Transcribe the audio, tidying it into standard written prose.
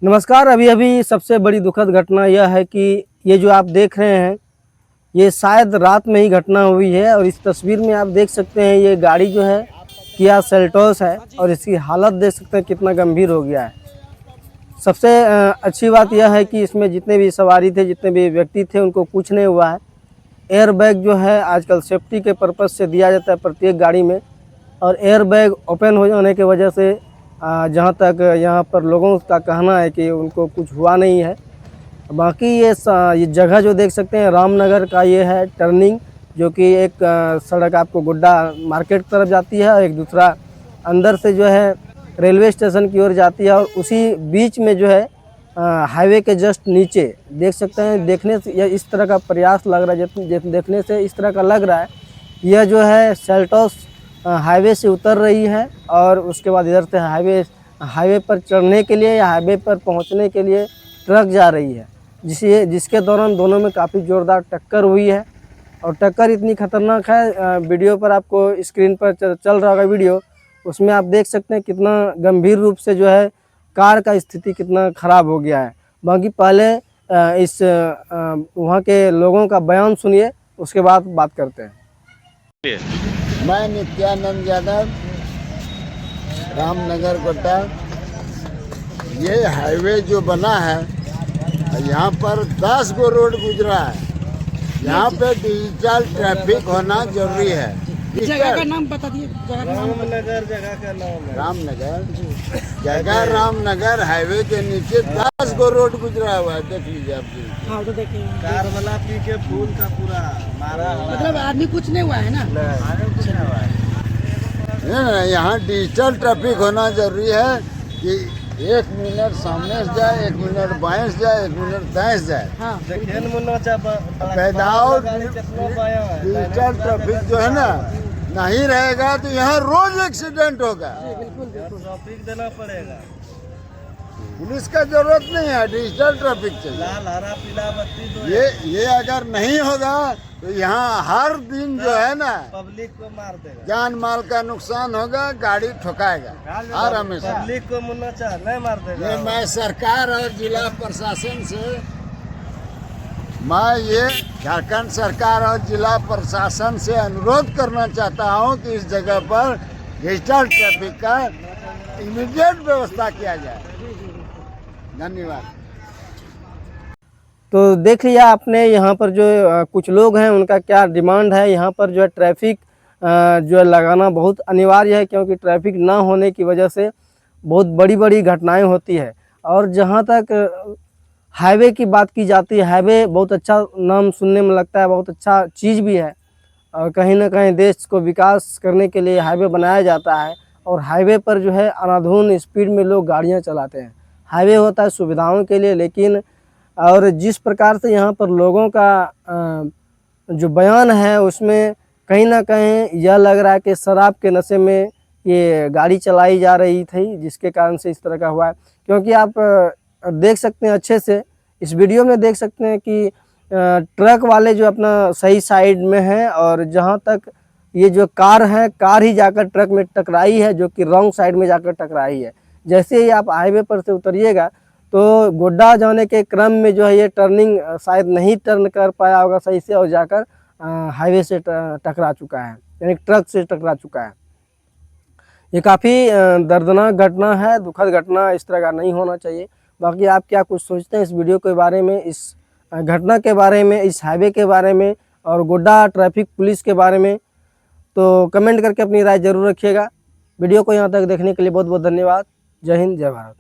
नमस्कार। अभी अभी सबसे बड़ी दुखद घटना यह है कि ये जो आप देख रहे हैं ये शायद रात में ही घटना हुई है। और इस तस्वीर में आप देख सकते हैं ये गाड़ी जो है किया सेल्टोस है और इसकी हालत देख सकते हैं कितना गंभीर हो गया है। सबसे अच्छी बात यह है कि इसमें जितने भी सवारी थे, जितने भी व्यक्ति थे, उनको कुछ नहीं हुआ है। एयर बैग जो है आजकल सेफ्टी के पर्पज़ से दिया जाता है प्रत्येक गाड़ी में, और एयर बैग ओपन हो जाने की वजह से जहाँ तक यहाँ पर लोगों का कहना है कि उनको कुछ हुआ नहीं है। बाकी ये जगह जो देख सकते हैं रामनगर का ये है टर्निंग, जो कि एक सड़क आपको गुड्डा मार्केट की तरफ जाती है और एक दूसरा अंदर से जो है रेलवे स्टेशन की ओर जाती है। और उसी बीच में जो है हाईवे के जस्ट नीचे देख सकते हैं। देखने से यह इस तरह का प्रयास लग रहा है, देखने से इस तरह का लग रहा है यह जो है सेल्टोस हाईवे से उतर रही है और उसके बाद इधर से हाईवे पर चढ़ने के लिए या हाईवे पर पहुंचने के लिए ट्रक जा रही है, जिसके दौरान दोनों में काफ़ी ज़ोरदार टक्कर हुई है। और टक्कर इतनी खतरनाक है, वीडियो पर आपको स्क्रीन पर चल रहा होगा वीडियो, उसमें आप देख सकते हैं कितना गंभीर रूप से जो है कार का स्थिति कितना ख़राब हो गया है। बाकी पहले इस वहाँ के लोगों का बयान सुनिए, उसके बाद बात करते हैं। मैं नित्यानंद यादव, रामनगर गोड्डा। ये हाईवे जो बना है यहाँ पर 10 गो रोड गुजरा है। यहाँ पे डिजिटल ट्रैफिक होना जरूरी है। जगह का नाम बता दिए। रामनगर जगह का नाम है। रामनगर जगह रामनगर हाईवे के नीचे 10 गो रोड गुजरा हुआ है। देख लीजिए आप जी। हाँ तो देखिए कार वाला पी के फूल का पूरा मारा हुआ है। मतलब आदमी कुछ नहीं हुआ है ना। यहाँ डिजिटल ट्रैफिक होना जरूरी है कि 1 मिनट सामने से जाए, 1 मिनट बाएं से जाए, 1 मिनट दाएं से जाए। हाँ पैदाओ डिजिटल ट्रैफिक जो है ना नहीं रहेगा तो यहाँ रोज एक्सीडेंट होगा। ट्रैफिक देना पड़ेगा। पुलिस का जरूरत नहीं है, डिजिटल ट्रैफिक चाहिए। लाल हरा पीला बत्ती दो। ये अगर नहीं होगा तो यहाँ हर दिन जो है ना पब्लिक को मार देगा, जान माल का नुकसान होगा, गाड़ी ठोकाएगा हर हमेशा। पब्लिक को मुन्ना चाह नहीं मार देगा। मैं सरकार और जिला प्रशासन से ये झारखंड सरकार और जिला प्रशासन से अनुरोध करना चाहता हूँ कि इस जगह पर डिजिटल ट्रैफिक का इमीडिएट व्यवस्था किया जाए। धन्यवाद। तो देख लिया आपने यहाँ पर जो कुछ लोग हैं उनका क्या डिमांड है। यहाँ पर जो है ट्रैफिक जो है लगाना बहुत अनिवार्य है, क्योंकि ट्रैफिक ना होने की वजह से बहुत बड़ी बड़ी घटनाएं होती है। और जहाँ तक हाईवे की बात की जाती है, हाईवे बहुत अच्छा नाम सुनने में लगता है, बहुत अच्छा चीज़ भी है। और कहीं ना कहीं देश को विकास करने के लिए हाईवे बनाया जाता है। और हाईवे पर जो है अनाधुन स्पीड में लोग गाड़ियाँ चलाते हैं। हाईवे होता है सुविधाओं के लिए, लेकिन और जिस प्रकार से यहाँ पर लोगों का जो बयान है उसमें कहीं ना कहीं यह लग रहा है कि शराब के नशे में ये गाड़ी चलाई जा रही थी, जिसके कारण से इस तरह का हुआ है। क्योंकि आप देख सकते हैं अच्छे से इस वीडियो में देख सकते हैं कि ट्रक वाले जो अपना सही साइड में है, और जहाँ तक ये जो कार है, कार ही जाकर ट्रक में टकराई है, जो कि रॉन्ग साइड में जाकर टकराई है। जैसे ही आप हाईवे पर से उतरिएगा तो गोड्डा जाने के क्रम में जो है ये टर्निंग शायद नहीं टर्न कर पाया होगा सही से, और जाकर हाईवे से टकरा चुका है, यानी ट्रक से टकरा चुका है। ये काफ़ी दर्दनाक घटना है, दुखद घटना, इस तरह का नहीं होना चाहिए। बाकी आप क्या कुछ सोचते हैं इस वीडियो के बारे में, इस घटना के बारे में, इस हाईवे के बारे में और गोड्डा ट्रैफिक पुलिस के बारे में, तो कमेंट करके अपनी राय ज़रूर रखिएगा। वीडियो को यहाँ तक देखने के लिए बहुत बहुत धन्यवाद। जय हिंद, जय भारत।